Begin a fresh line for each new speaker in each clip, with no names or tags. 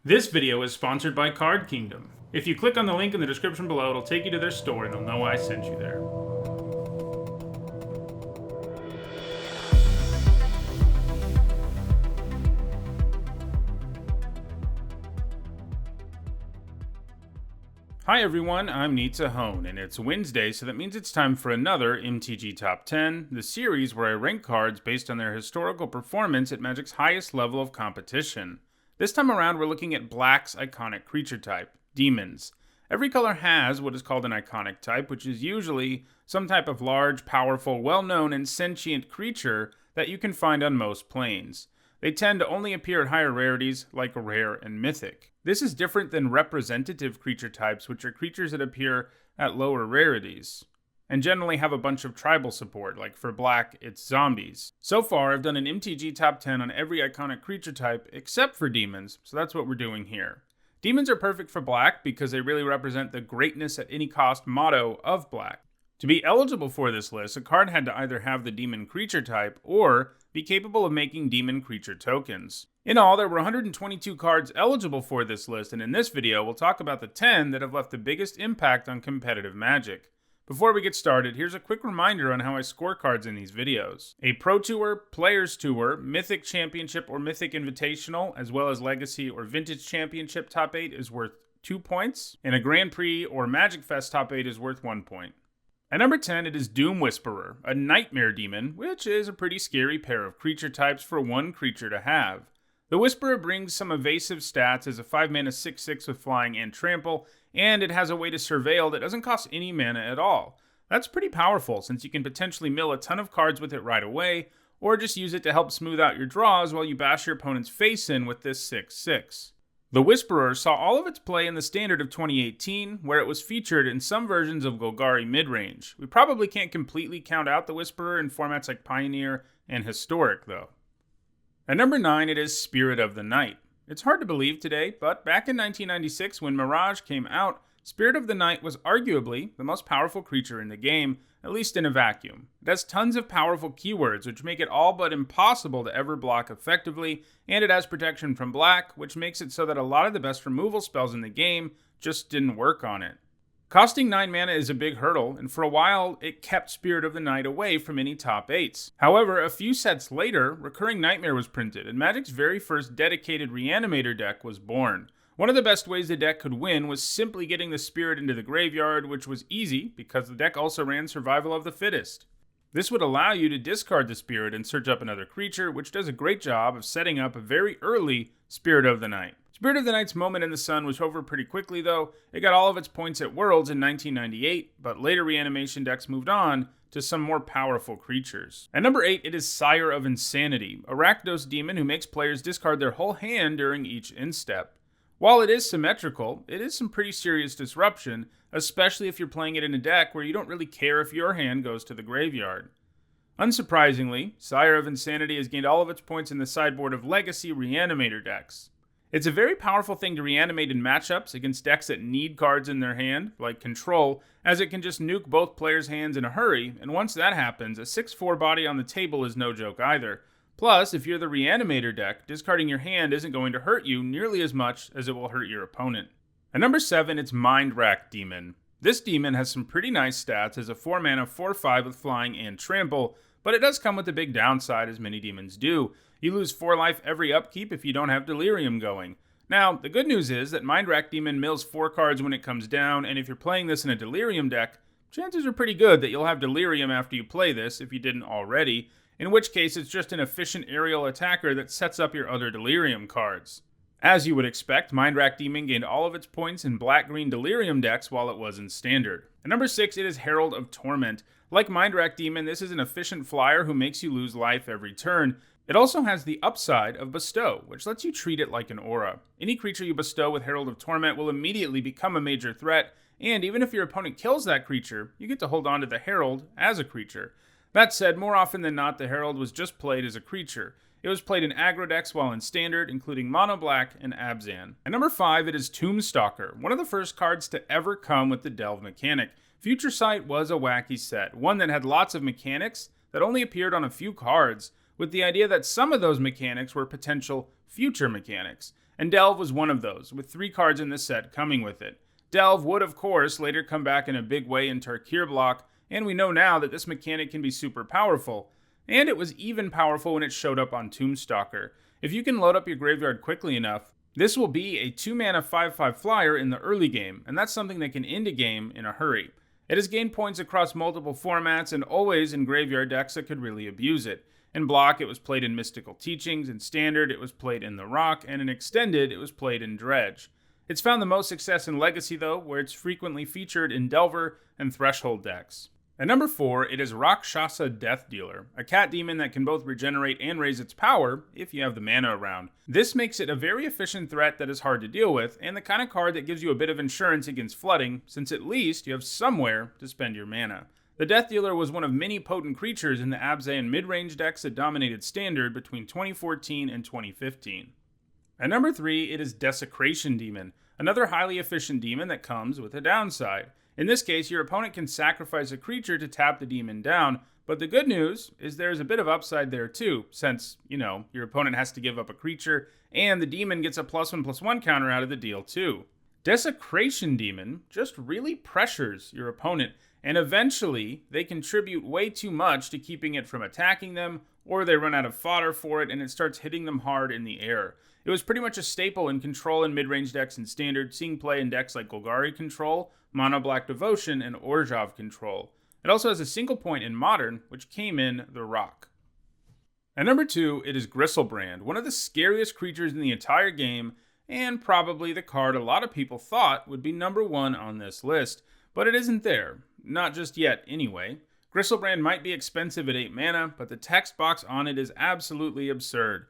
This video is sponsored by Card Kingdom. If you click on the link in the description below, it'll take you to their store and they'll know I sent you there. Hi everyone, I'm Nitsa Hone, and it's Wednesday, so that means it's time for another MTG Top 10, the series where I rank cards based on their historical performance at Magic's highest level of competition. This time around, we're looking at Black's iconic creature type, demons. Every color has what is called an iconic type, which is usually some type of large, powerful, well-known, and sentient creature that you can find on most planes. They tend to only appear at higher rarities, like rare and mythic. This is different than representative creature types, which are creatures that appear at lower rarities, and generally have a bunch of tribal support, like for Black, it's zombies. So far, I've done an MTG Top 10 on every iconic creature type except for demons, so that's what we're doing here. Demons are perfect for Black because they really represent the greatness at any cost motto of Black. To be eligible for this list, a card had to either have the demon creature type or be capable of making demon creature tokens. In all, there were 122 cards eligible for this list, and in this video, we'll talk about the 10 that have left the biggest impact on competitive Magic. Before we get started, here's a quick reminder on how I score cards in these videos. A Pro Tour, Players Tour, Mythic Championship or Mythic Invitational, as well as Legacy or Vintage Championship Top 8 is worth 2 points, and a Grand Prix or Magic Fest Top 8 is worth 1 point. At number 10, it is Doom Whisperer, a Nightmare Demon, which is a pretty scary pair of creature types for one creature to have. The Whisperer brings some evasive stats as a 5-mana 6/6 with flying and trample, and it has a way to surveil that doesn't cost any mana at all. That's pretty powerful, since you can potentially mill a ton of cards with it right away, or just use it to help smooth out your draws while you bash your opponent's face in with this 6/6. The Whisperer saw all of its play in the Standard of 2018, where it was featured in some versions of Golgari midrange. We probably can't completely count out the Whisperer in formats like Pioneer and Historic, though. At number 9, it is Spirit of the Night. It's hard to believe today, but back in 1996 when Mirage came out, Spirit of the Night was arguably the most powerful creature in the game, at least in a vacuum. It has tons of powerful keywords, which make it all but impossible to ever block effectively, and it has protection from Black, which makes it so that a lot of the best removal spells in the game just didn't work on it. Costing 9 mana is a big hurdle, and for a while, it kept Spirit of the Night away from any top 8s. However, a few sets later, Recurring Nightmare was printed, and Magic's very first dedicated Reanimator deck was born. One of the best ways the deck could win was simply getting the Spirit into the graveyard, which was easy, because the deck also ran Survival of the Fittest. This would allow you to discard the Spirit and search up another creature, which does a great job of setting up a very early Spirit of the Night. Spirit of the Night's moment in the sun was over pretty quickly though. It got all of its points at Worlds in 1998, but later reanimation decks moved on to some more powerful creatures. At number 8, it is Sire of Insanity, a Rakdos demon who makes players discard their whole hand during each instep. While it is symmetrical, it is some pretty serious disruption, especially if you're playing it in a deck where you don't really care if your hand goes to the graveyard. Unsurprisingly, Sire of Insanity has gained all of its points in the sideboard of Legacy Reanimator decks. It's a very powerful thing to reanimate in matchups against decks that need cards in their hand, like Control, as it can just nuke both players' hands in a hurry, and once that happens, a 6/4 body on the table is no joke either. Plus, if you're the Reanimator deck, discarding your hand isn't going to hurt you nearly as much as it will hurt your opponent. At number 7, it's Mind Rack Demon. This demon has some pretty nice stats as a 4-mana 4/5 with flying and trample, but it does come with a big downside, as many demons do. You lose 4 life every upkeep if you don't have Delirium going. Now, the good news is that Mind Rack Demon mills 4 cards when it comes down, and if you're playing this in a Delirium deck, chances are pretty good that you'll have Delirium after you play this, if you didn't already, in which case it's just an efficient aerial attacker that sets up your other Delirium cards. As you would expect, Mind Rack Demon gained all of its points in black-green Delirium decks while it was in Standard. At number 6, it is Herald of Torment. Like Mind Rack Demon, this is an efficient flyer who makes you lose life every turn. It also has the upside of Bestow, which lets you treat it like an aura. Any creature you bestow with Herald of Torment will immediately become a major threat, and even if your opponent kills that creature, you get to hold on to the Herald as a creature. That said, more often than not, the Herald was just played as a creature. It was played in aggro decks while in Standard, including Mono Black and Abzan. At number 5, it is Tombstalker, one of the first cards to ever come with the Delve mechanic. Future Sight was a wacky set, one that had lots of mechanics that only appeared on a few cards, with the idea that some of those mechanics were potential future mechanics. and Delve was one of those, with 3 cards in the set coming with it. Delve would, of course, later come back in a big way in Tarkir block, and we know now that this mechanic can be super powerful. And it was even powerful when it showed up on Tombstalker. If you can load up your graveyard quickly enough, this will be a 2-mana 5/5 flyer in the early game, and that's something that can end a game in a hurry. It has gained points across multiple formats and always in graveyard decks that could really abuse it. In Block, it was played in Mystical Teachings, in Standard, it was played in the Rock, and in Extended, it was played in Dredge. It's found the most success in Legacy, though, where it's frequently featured in Delver and Threshold decks. At number 4, it is Rakshasa Death Dealer, a cat demon that can both regenerate and raise its power if you have the mana around. This makes it a very efficient threat that is hard to deal with, and the kind of card that gives you a bit of insurance against flooding, since at least you have somewhere to spend your mana. The Death Dealer was one of many potent creatures in the abbey and mid-range decks that dominated Standard between 2014 and 2015. At number 3, it is Desecration Demon, another highly efficient demon that comes with a downside. In this case, your opponent can sacrifice a creature to tap the demon down, but the good news is there's a bit of upside there too, since, your opponent has to give up a creature, and the demon gets a +1/+1 counter out of the deal too. Desecration Demon just really pressures your opponent, and eventually they contribute way too much to keeping it from attacking them, or they run out of fodder for it and it starts hitting them hard in the air. It was pretty much a staple in Control and mid-range decks in Standard, seeing play in decks like Golgari Control, Mono Black Devotion, and Orzhov Control. It also has a single point in Modern, which came in the Rock. At number 2, it is Gristlebrand, one of the scariest creatures in the entire game, and probably the card a lot of people thought would be number 1 on this list, but it isn't there. Not just yet, anyway. Gristlebrand might be expensive at 8 mana, but the text box on it is absolutely absurd.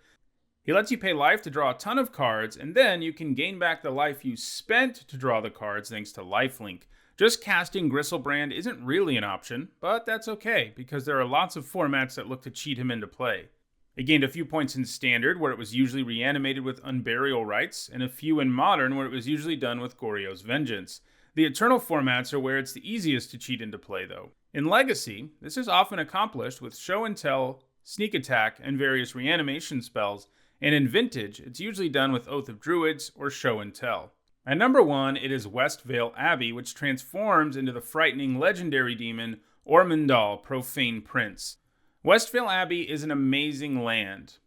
He lets you pay life to draw a ton of cards, and then you can gain back the life you spent to draw the cards thanks to lifelink. Just casting Gristlebrand isn't really an option, but that's okay, because there are lots of formats that look to cheat him into play. It gained a few points in Standard, where it was usually reanimated with Unburial Rites, and a few in Modern, where it was usually done with Goryo's Vengeance. The Eternal formats are where it's the easiest to cheat into play, though. In Legacy, this is often accomplished with Show and Tell, Sneak Attack, and various reanimation spells, and in Vintage, it's usually done with Oath of Druids or Show and Tell. At number 1, it is West Vale Abbey, which transforms into the frightening legendary demon Ormondal, Profane Prince. West Vale Abbey is an amazing land.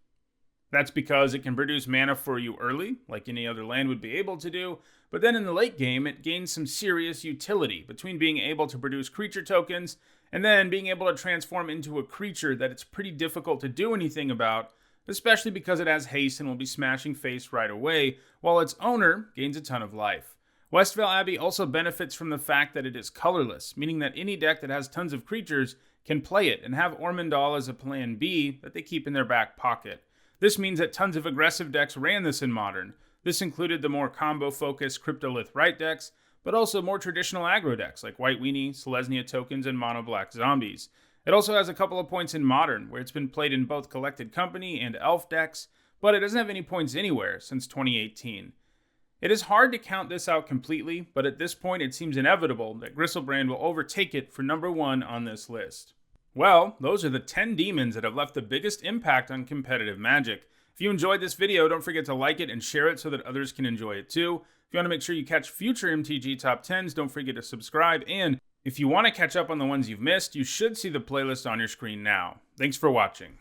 That's because it can produce mana for you early, like any other land would be able to do, but then in the late game, it gains some serious utility between being able to produce creature tokens and then being able to transform into a creature that it's pretty difficult to do anything about, especially because it has haste and will be smashing face right away, while its owner gains a ton of life. West Vale Abbey also benefits from the fact that it is colorless, meaning that any deck that has tons of creatures can play it and have Ormondal as a plan B that they keep in their back pocket. This means that tons of aggressive decks ran this in Modern. This included the more combo-focused Cryptolith Right decks, but also more traditional aggro decks like White Weenie, Selesnya tokens, and Mono Black Zombies. It also has a couple of points in Modern, where it's been played in both Collected Company and Elf decks, but it doesn't have any points anywhere since 2018. It is hard to count this out completely, but at this point it seems inevitable that Gristlebrand will overtake it for number 1 on this list. Well, those are the 10 demons that have left the biggest impact on competitive Magic. If you enjoyed this video, don't forget to like it and share it so that others can enjoy it too. If you want to make sure you catch future MTG Top 10s, don't forget to subscribe, and if you want to catch up on the ones you've missed, you should see the playlist on your screen now. Thanks for watching.